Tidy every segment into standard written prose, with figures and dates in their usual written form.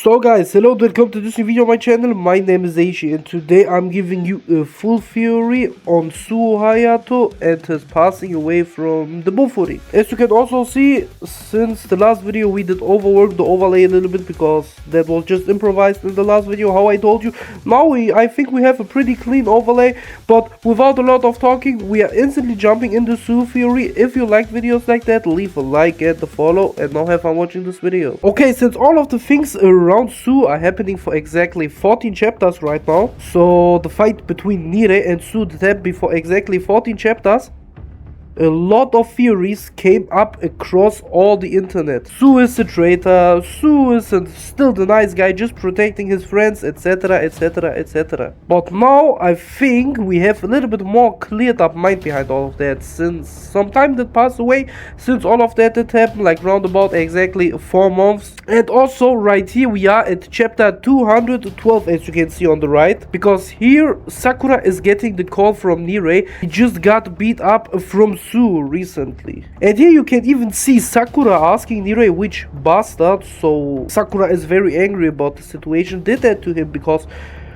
So guys, hello, welcome to this new video on my channel. My name is Zaci and today I'm giving you a full theory on Suo Hayato and his passing away from the Bofurin. As you can also see, since the last video we did overwork the overlay a little bit because that was just improvised in the last video, how I told you. Now I think we have a pretty clean overlay, but without a lot of talking, we are instantly jumping into Suo theory. If you like videos like that, leave a like and a follow, and now have fun watching this video. Okay, since all of the things around Suo are happening for exactly 14 chapters right now, so the fight between Nire and Suo did happen for exactly 14 chapters. A lot of theories came up across all the internet. Suo is a traitor, Suo is still the nice guy just protecting his friends, etc, etc, etc. But now I think we have a little bit more cleared up mind behind all of that, since some time did pass away since all of that did happen, like round about exactly 4 months. And also right here we are at chapter 212, as you can see on the right, because here Sakura is getting the call from Nire. He just got beat up from Suo recently. And here you can even see Sakura asking Nire which bastard, so Sakura is very angry about the situation did that to him, because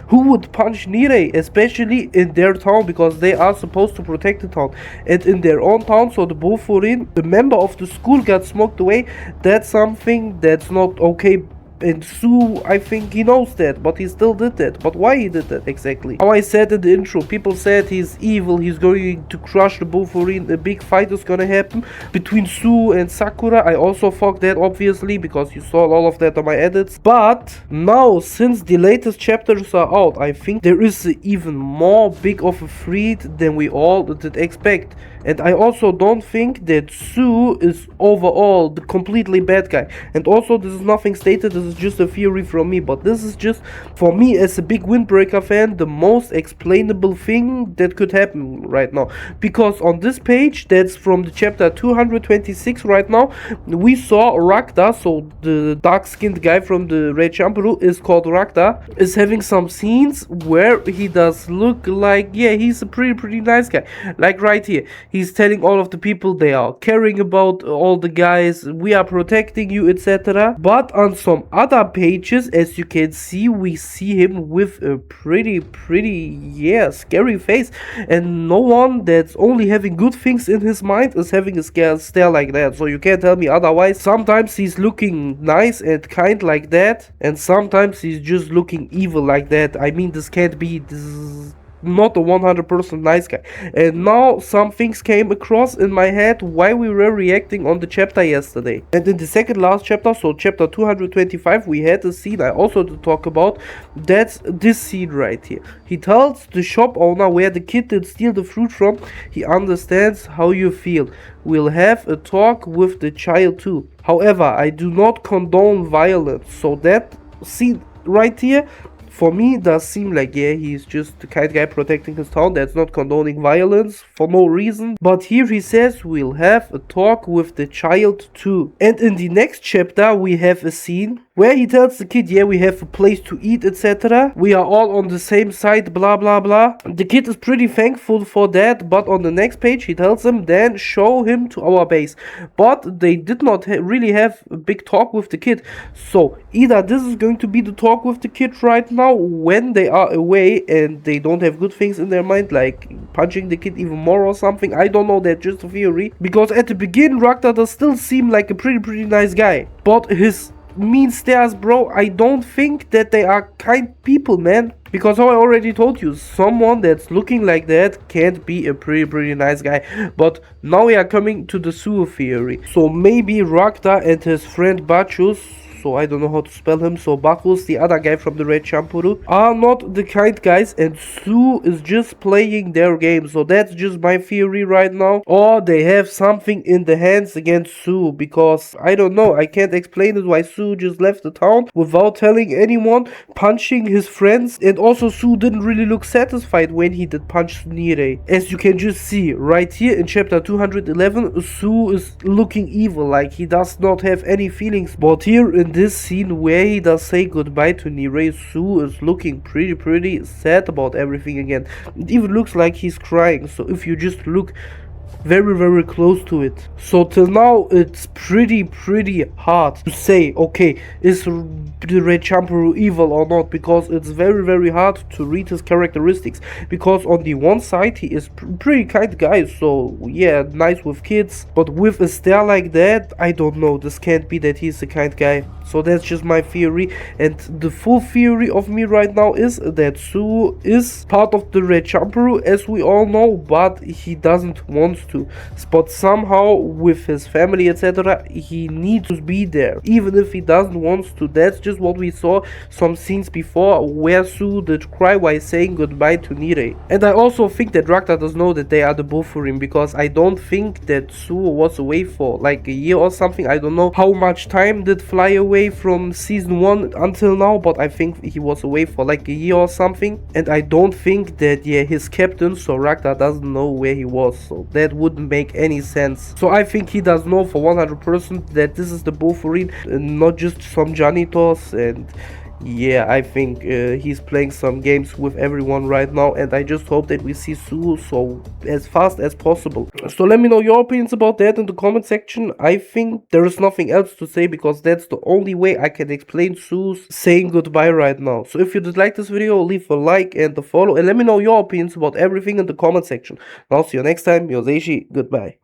who would punch Nire, especially in their town, because they are supposed to protect the town, and in their own town, so the Bofurin, the member of the school got smoked away. That's something that's not okay. And Suo, I think he knows that, but he still did that. But why he did that exactly? How I said in the intro, people said he's evil, he's going to crush the Bofurin, a big fight is gonna happen between Suo and Sakura. I also thought that, obviously, because you saw all of that on my edits. But now, since the latest chapters are out, I think there is even more big of a threat than we all did expect. And I also don't think that Suo is overall the completely bad guy. And also, this is nothing stated, this is just a theory from me, but this is just, for me as a big Windbreaker fan, the most explainable thing that could happen right now. Because on this page, that's from the chapter 226 right now, we saw Raka, so the dark-skinned guy from the Red Shampoo is called Raka, is having some scenes where he does look like, yeah, he's a pretty nice guy. Like right here. He's telling all of the people they are caring about all the guys, we are protecting you, etc. But on some other pages, as you can see, we see him with a pretty, yeah, scary face. And no one that's only having good things in his mind is having a stare like that. So you can't tell me otherwise. Sometimes he's looking nice and kind like that, and sometimes he's just looking evil like that. I mean, this can't be, this is not a 100% nice guy. And now some things came across in my head while we were reacting on the chapter yesterday. And in the second last chapter, so chapter 225, we had a scene I also to talk about. That's this scene right here. He tells the shop owner where the kid did steal the fruit from, he understands how you feel. We'll have a talk with the child too. However, I do not condone violence. So that scene right here, for me, it does seem like, yeah, he's just the kind guy protecting his town that's not condoning violence for no reason. But here he says we'll have a talk with the child too. And in the next chapter we have a scene where he tells the kid, yeah, we have a place to eat, etc. We are all on the same side, blah blah blah. The kid is pretty thankful for that, but on the next page he tells them, then show him to our base. But they did not really have a big talk with the kid. So either this is going to be the talk with the kid right now when they are away and they don't have good things in their mind, like punching the kid even more or something. I don't know, that's just a theory. Because at the beginning Raka does still seem like a pretty nice guy. But his mean stares, bro, I don't think that they are kind people, man. Because how I already told you, someone that's looking like that can't be a pretty nice guy. But now we are coming to the Suo theory. So maybe Raka and his friend Bachus, so I don't know how to spell him, so Bacchus, the other guy from the Red Shampoo, are not the kind guys, and Suo is just playing their game. So that's just my theory right now. Or they have something in the hands against Suo, because I don't know, I can't explain it why Suo just left the town without telling anyone, punching his friends. And also Suo didn't really look satisfied when he did punch Nire. As you can just see right here in chapter 211, Suo is looking evil, like he does not have any feelings. But here in this scene where he does say goodbye to Nire, Suo is looking pretty sad about everything again. It even looks like he's crying. So if you just look very very close to it. So till now it's pretty hard to say, okay, is the Red Champuru evil or not, because it's very hard to read his characteristics, because on the one side he is pretty kind guy, so yeah, nice with kids, but with a stare like that, I don't know, this can't be that he's a kind guy. So that's just my theory, and the full theory of me right now is that Suo is part of the Red Champuru, as we all know, but he doesn't want to. But somehow with his family, etc., he needs to be there, even if he doesn't want to. That's just what we saw some scenes before, where Suo did cry while saying goodbye to Nire. And I also think that Raka does know that they are the Bofurin, because I don't think that Suo was away for like a year or something. I don't know how much time did fly away from season 1 until now, but I think he was away for like a year or something, and I don't think that, yeah, his captain, so Raka, doesn't know where he was, so that wouldn't make any sense. So I think he does know for 100% that this is the Bofurin, not just some janitors. And yeah, I think he's playing some games with everyone right now, and I just hope that we see Suo so as fast as possible. So let me know your opinions about that in the comment section. I think there is nothing else to say, because that's the only way I can explain Suo's saying goodbye right now. So if you did like this video, leave a like and a follow, and let me know your opinions about everything in the comment section. And I'll see you next time. Your Zaci, goodbye.